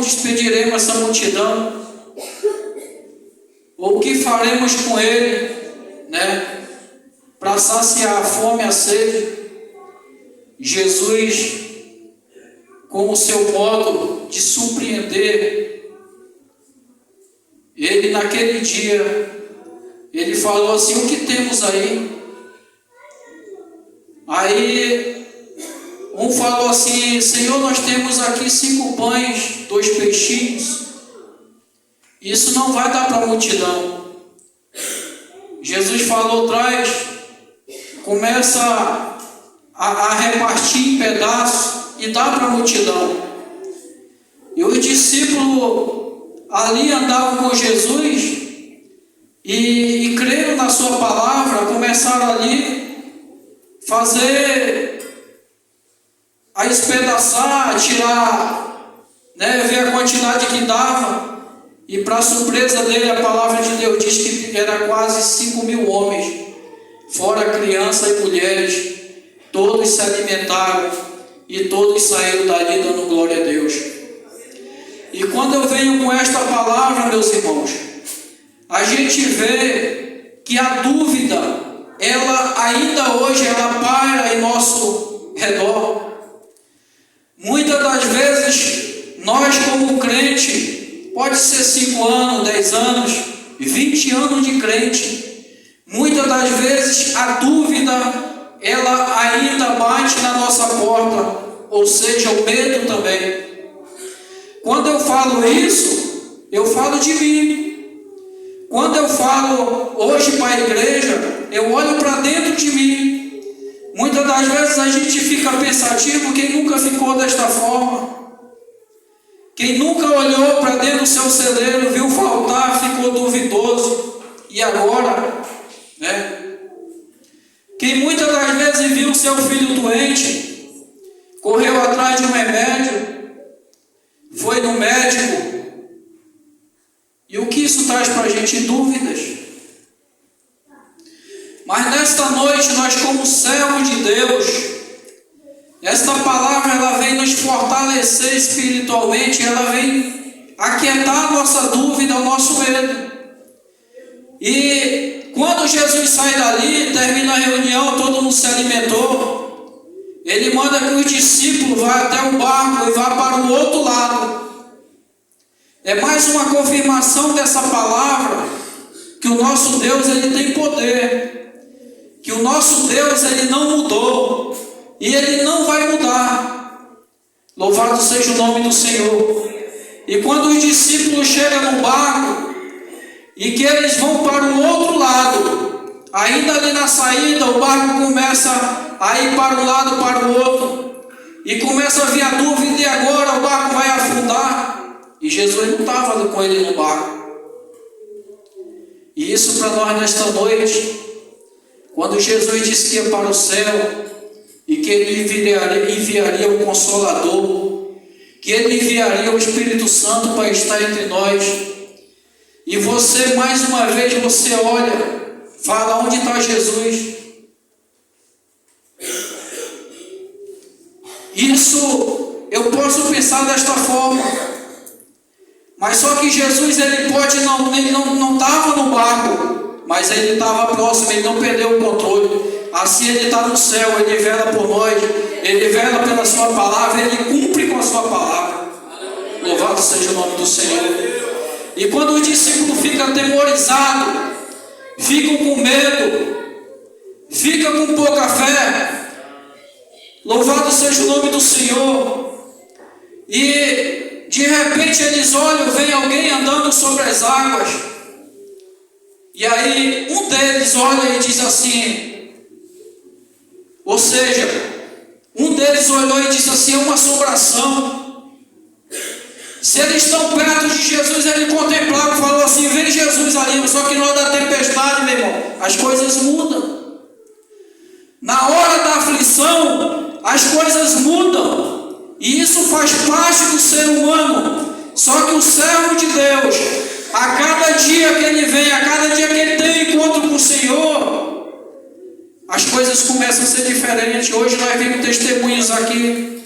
despediremos essa multidão? Ou o que faremos com ele, né? Para saciar a fome e a sede? Jesus, com o seu modo de surpreender, ele naquele dia, ele falou assim: o que temos aí? Aí um falou assim: Senhor, nós temos aqui 5 pães, 2 peixinhos. Isso não vai dar para a multidão. Jesus falou: traz, começa a repartir em pedaços e dá para a multidão. E os discípulos ali andavam com Jesus e creram na sua palavra, começaram ali fazer, a espedaçar, tirar, né, ver a quantidade que dava. E para surpresa dele, a palavra de Deus diz que era quase 5.000 homens, fora crianças e mulheres. Todos se alimentaram e todos saíram dali dando glória a Deus. E quando eu venho com esta palavra, meus irmãos, a gente vê que a dúvida, ela ainda hoje, ela paira em nosso redor. Muitas das vezes, nós como crente, pode ser 5 anos, 10 anos, 20 anos de crente, muitas das vezes a dúvida, ela ainda bate na nossa porta, ou seja, o medo também. Quando eu falo isso, eu falo de mim. Quando eu falo hoje para a igreja, eu olho para dentro de mim. Muitas das vezes a gente fica pensativo, quem nunca ficou desta forma? Quem nunca olhou para dentro do seu celeiro, viu faltar, ficou duvidoso. E agora, né? Quem muitas das vezes viu seu filho doente, correu atrás de um remédio, foi no médico, e o que isso traz para a gente? Dúvidas. Mas nesta noite, nós como servos de Deus, esta palavra ela vem nos fortalecer espiritualmente, ela vem aquietar a nossa dúvida, o nosso medo. E quando Jesus sai dali, termina a reunião, todo mundo se alimentou, ele manda que os discípulos vá até o barco e vá para o outro lado. É mais uma confirmação dessa palavra, que o nosso Deus ele tem poder, que o nosso Deus ele não mudou, e ele não vai mudar. Louvado seja o nome do Senhor. E quando os discípulos chegam no barco, e que eles vão para o outro lado, ainda ali na saída, o barco começa a ir para um lado, para o outro, e começa a vir a dúvida: e agora o barco vai afundar? E Jesus não estava com ele no barco. E isso para nós nesta noite, quando Jesus disse que ia para o céu, e que ele enviaria o Consolador, que ele enviaria o Espírito Santo para estar entre nós. E você, mais uma vez, você olha, fala: onde está Jesus? Isso, eu posso pensar desta forma. Mas só que Jesus, ele não estava no barco, mas ele estava próximo, ele não perdeu o controle. Assim ele está no céu, ele vela por nós, ele vela pela sua palavra, ele cumpre com a sua palavra. Louvado seja o nome do Senhor. E quando os discípulos ficam atemorizados, ficam com medo, ficam com pouca fé, louvado seja o nome do Senhor, e de repente eles olham, vem alguém andando sobre as águas, e aí um deles olha e diz assim, ou seja, um deles olhou e disse assim: é uma assombração. Se eles estão perto de Jesus, ele contemplava e falou assim: vem Jesus ali. Só que na hora da tempestade, meu irmão, as coisas mudam. Na hora da aflição, as coisas mudam. E isso faz parte do ser humano. Só que o servo de Deus, a cada dia que ele vem, a cada dia que ele tem encontro com o Senhor, as coisas começam a ser diferentes. Hoje nós vimos testemunhos aqui.